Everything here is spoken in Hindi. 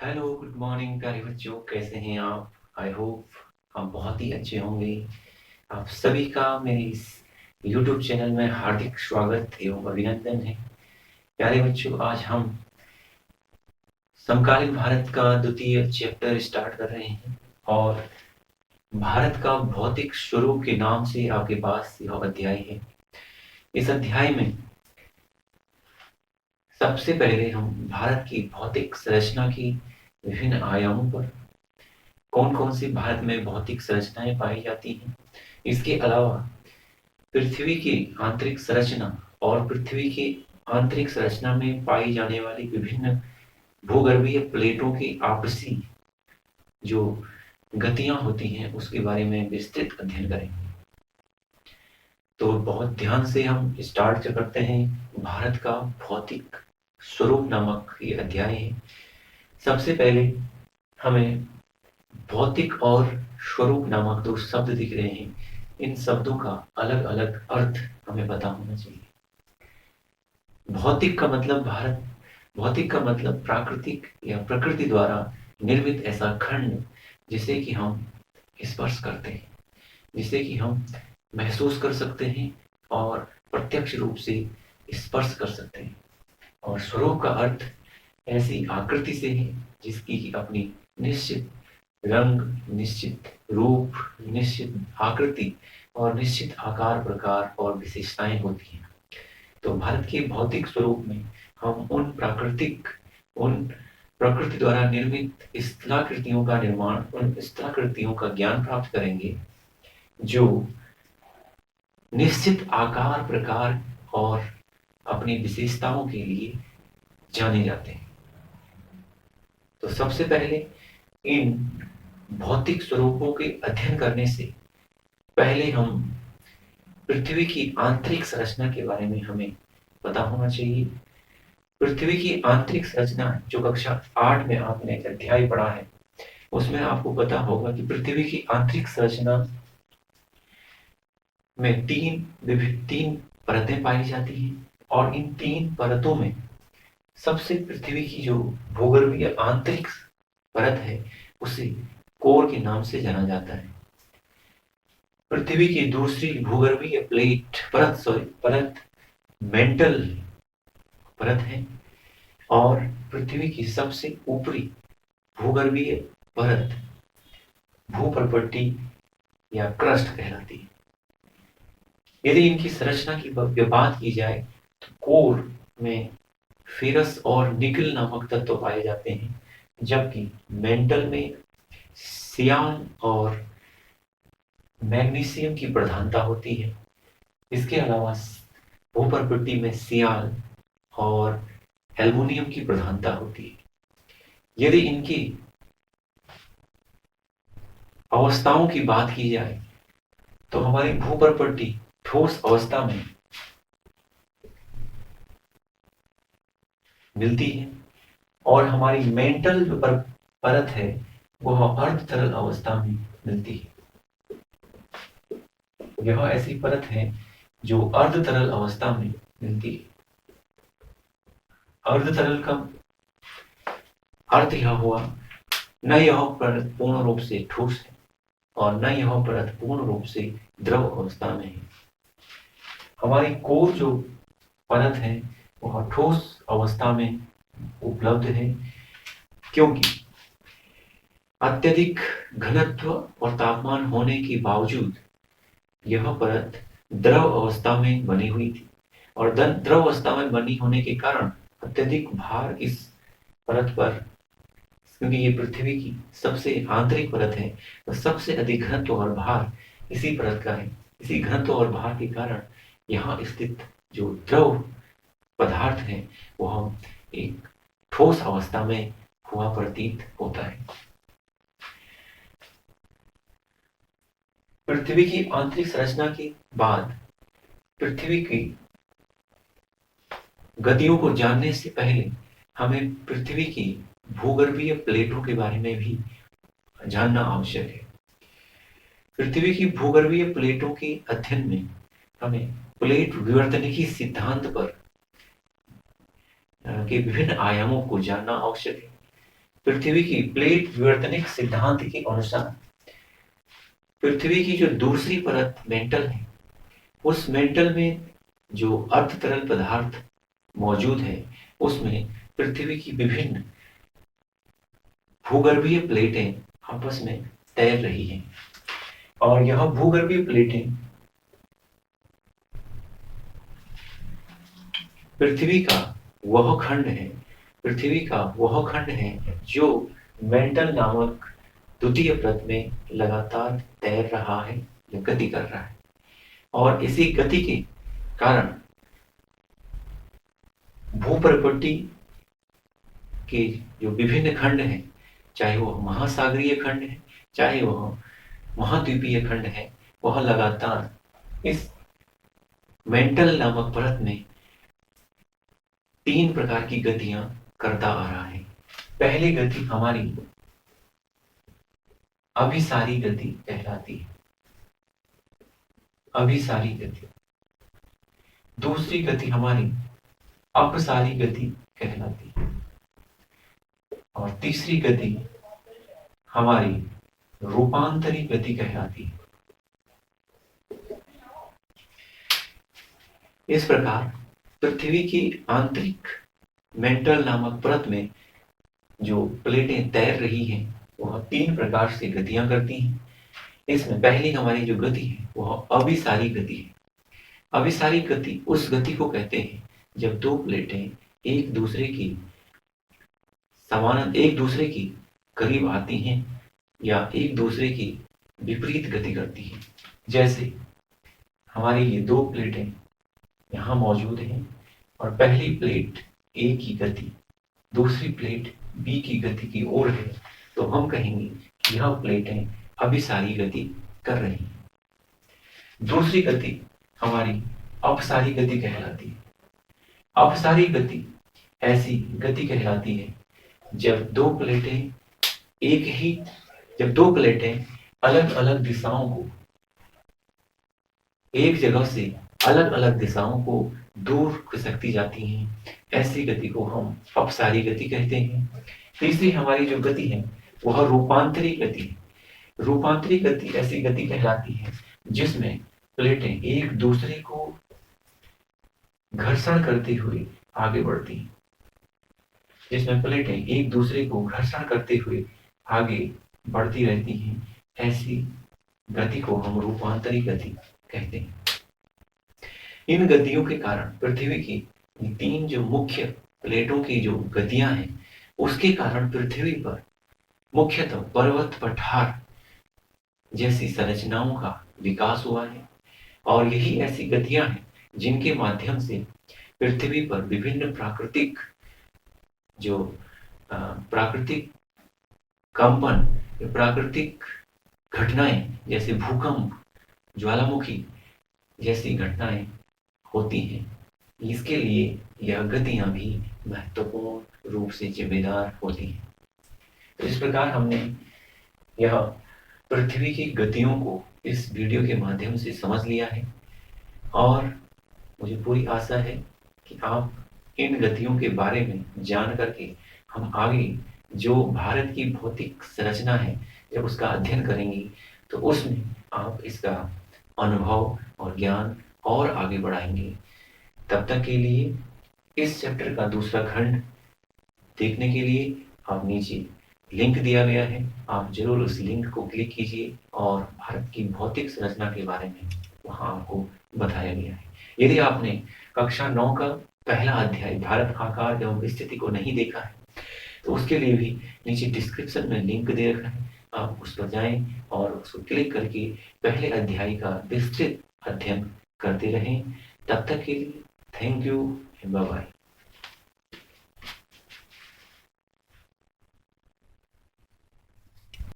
हेलो, गुड मॉर्निंग प्यारे बच्चों, कैसे हैं आप? आई होप आप बहुत ही अच्छे होंगे। आप सभी का मेरे इस यूट्यूब चैनल में हार्दिक स्वागत एवं अभिनंदन है। प्यारे बच्चों, आज हम समकालीन भारत का द्वितीय चैप्टर स्टार्ट कर रहे हैं और भारत का भौतिक स्वरूप के नाम से आपके पास यह अध्याय है। इस अध्याय में सबसे पहले हम भारत की भौतिक संरचना की विभिन्न आयामों पर, कौन कौन सी भारत में भौतिक संरचनाएं पाई जाती हैं, इसके अलावा पृथ्वी की आंतरिक संरचना और पृथ्वी की आंतरिक संरचना में पाई जाने वाली विभिन्न भूगर्भीय प्लेटों की आपसी जो गतियां होती हैं उसके बारे में विस्तृत अध्ययन करेंगे। तो बहुत ध्यान से हम स्टार्ट करते हैं। भारत का भौतिक स्वरूप नामक ये अध्याय है। सबसे पहले हमें भौतिक और स्वरूप नामक दो शब्द दिख रहे हैं। इन शब्दों का अलग अलग अर्थ हमें पता होना चाहिए। भौतिक का मतलब भौतिक का मतलब प्राकृतिक या प्रकृति द्वारा निर्मित ऐसा खंड जिसे कि हम स्पर्श करते हैं, जिसे कि हम महसूस कर सकते हैं और प्रत्यक्ष रूप से स्पर्श कर सकते हैं। और स्वरूप का अर्थ ऐसी आकृति से है जिसकी कि अपनी निश्चित रंग, निश्चित रूप, निश्चित आकृति और निश्चित आकार, प्रकार और विशेषताएं होती हैं। तो भारत के भौतिक स्वरूप में हम उन प्रकृति द्वारा निर्मित स्थलाकृतियों का निर्माण, उन स्थलाकृतियों का ज्ञान प्राप्त करेंगे जो निश्चित आकार, प्रकार और अपनी विशेषताओं के लिए जाने जाते हैं। तो सबसे पहले इन भौतिक स्वरूपों के अध्ययन करने से पहले हम पृथ्वी की आंतरिक संरचना के बारे में हमें पता होना चाहिए। पृथ्वी की आंतरिक संरचना जो कक्षा 8 में आपने एक अध्याय पढ़ा है उसमें आपको पता होगा कि पृथ्वी की आंतरिक संरचना में तीन परतें पाई जाती हैं और इन तीन परतों में सबसे पृथ्वी की जो भूगर्भीय आंतरिक परत है उसे कोर के नाम से जाना जाता है। पृथ्वी की दूसरी भूगर्भीय परत मेंटल परत है और पृथ्वी की सबसे ऊपरी भूगर्भीय परत भूपर्पट्टी या क्रस्ट कहलाती है। यदि इनकी संरचना की बात की जाए तो कोर में फेरस और निकल नामक तत्व पाए जाते हैं, जबकि मेंटल में सियान और मैग्नीशियम की प्रधानता होती है। इसके अलावा भूपर्पट्टी में सियाल और एल्युमिनियम की प्रधानता होती है। यदि इनकी अवस्थाओं की बात की जाए तो हमारी भूपर्पट्टी ठोस अवस्था में मिलती है और हमारी मेंटल जो परत है वह अर्ध तरल अवस्था में मिलती है। यह ऐसी परत है जो अर्ध तरल अवस्था में मिलती है। अर्ध तरल का अर्थ यह हुआ, न यह परत पूर्ण रूप से ठोस है और न यह परत पूर्ण रूप से द्रव अवस्था में है। हमारी कोर जो परत है वह ठोस अवस्था में उपलब्ध है, क्योंकि अत्यधिक घनत्व और तापमान होने के बावजूद यह परत द्रव अवस्था में बनी हुई थी और द्रव अवस्था में बनी होने के कारण अत्यधिक भार इस परत पर, क्योंकि ये पृथ्वी की सबसे आंतरिक परत है, तो सबसे अधिक घनत्व और भार इसी परत का है। इसी घनत्व और भार के कारण यहाँ स्थित जो द्रव पदार्थ है वह एक ठोस अवस्था में हुआ प्रतीत होता है। पृथ्वी की आंतरिक संरचना के बाद पृथ्वी की गतियों को जानने से पहले हमें पृथ्वी की भूगर्भीय प्लेटों के बारे में भी जानना आवश्यक है। पृथ्वी की भूगर्भीय प्लेटों के अध्ययन में हमें प्लेट विवर्तनिकी सिद्धांत पर के विभिन्न आयामों को जानना आवश्यक है। पृथ्वी की प्लेट विवर्तनिक सिद्धांत के अनुसार पृथ्वी की जो दूसरी परत मेंटल है, उस मेंटल में जो अर्ध तरल पदार्थ मौजूद है, उसमें पृथ्वी की विभिन्न भूगर्भीय प्लेटें आपस में तैर रही हैं। और यह भूगर्भीय प्लेटें पृथ्वी का वह खंड है, पृथ्वी का वह खंड है जो मेंटल नामक द्वितीय परत में लगातार तैर रहा है या गति कर रहा है। और इसी गति के कारण भूप्रपट्टी के जो विभिन्न खंड हैं, चाहे वह महासागरीय खंड है, चाहे वह महाद्वीपीय खंड है, वह लगातार इस मेंटल नामक परत में 3 प्रकार की गतियां करता आ रहा है। पहली गति हमारी अभिसारी गति कहलाती है, अभिसारी गति। दूसरी गति हमारी अपसारी गति कहलाती है। और तीसरी गति हमारी रूपांतरी गति कहलाती है। इस प्रकार पृथ्वी की आंतरिक मेंटल नामक परत में जो प्लेटें तैर रही हैं, वह 3 प्रकार से गतियां करती हैं। इसमें पहली हमारी जो गति है वह अभिसारी गति है। अभिसारी गति उस गति को कहते हैं जब 2 प्लेटें एक दूसरे की करीब आती हैं या एक दूसरे की विपरीत गति करती हैं। जैसे हमारी ये 2 प्लेटें यहाँ मौजूद हैं और पहली प्लेट ए की गति दूसरी प्लेट बी की गति की ओर है, तो हम कहेंगे कि यह प्लेटें अभिसारी गति कर रही हैं। दूसरी गति हमारी अपसारी गति कहलाती है। अपसारी गति ऐसी गति कहलाती है जब 2 प्लेटें अलग अलग दिशाओं को एक जगह से अलग अलग दिशाओं को दूर खिसकती जाती हैं, ऐसी गति को हम अपसारी गति कहते हैं। तीसरी हमारी जो गति है वह रूपांतरी गति है। रूपांतरी गति ऐसी गति कहलाती है जिसमें प्लेटें एक दूसरे को घर्षण करते हुए आगे बढ़ती हैं, जिसमें प्लेटें एक दूसरे को घर्षण करते हुए आगे बढ़ती रहती हैं, ऐसी गति को हम रूपांतरी गति कहते हैं। इन गतियों के कारण पृथ्वी की 3 जो मुख्य प्लेटों की जो गतियां हैं, उसके कारण पृथ्वी पर मुख्यतः पर्वत पठार जैसी संरचनाओं का विकास हुआ है। और यही ऐसी गतियां हैं जिनके माध्यम से पृथ्वी पर विभिन्न प्राकृतिक कंपन, प्राकृतिक घटनाएं जैसे भूकंप, ज्वालामुखी जैसी घटनाएं होती हैं। इसके लिए यह गतियां भी महत्वपूर्ण रूप से जिम्मेदार होती हैं। तो इस प्रकार हमने यह पृथ्वी की गतियों को इस वीडियो के माध्यम से समझ लिया है और मुझे पूरी आशा है कि आप इन गतियों के बारे में जान करके हम आगे जो भारत की भौतिक संरचना है जब उसका अध्ययन करेंगे तो उसमें आप इसका अनुभव और ज्ञान और आगे बढ़ाएंगे। तब तक के लिए इस चैप्टर का दूसरा खंड देखने के लिए आप नीचे लिंक दिया गया है, आप जरूर उस लिंक को क्लिक कीजिए और भारत की भौतिक संरचना के बारे में वहाँ आपको बताया गया है। यदि आपने कक्षा 9 का पहला अध्याय भारत आकार एवं स्थिति को नहीं देखा है तो उसके लिए भी नीचे डिस्क्रिप्शन में लिंक दे रखा है, आप उस पर जाएं और उसको क्लिक करके पहले अध्याय का विस्तृत अध्ययन करते रहें। तब तक के लिए थैंक यू, बाय बाय।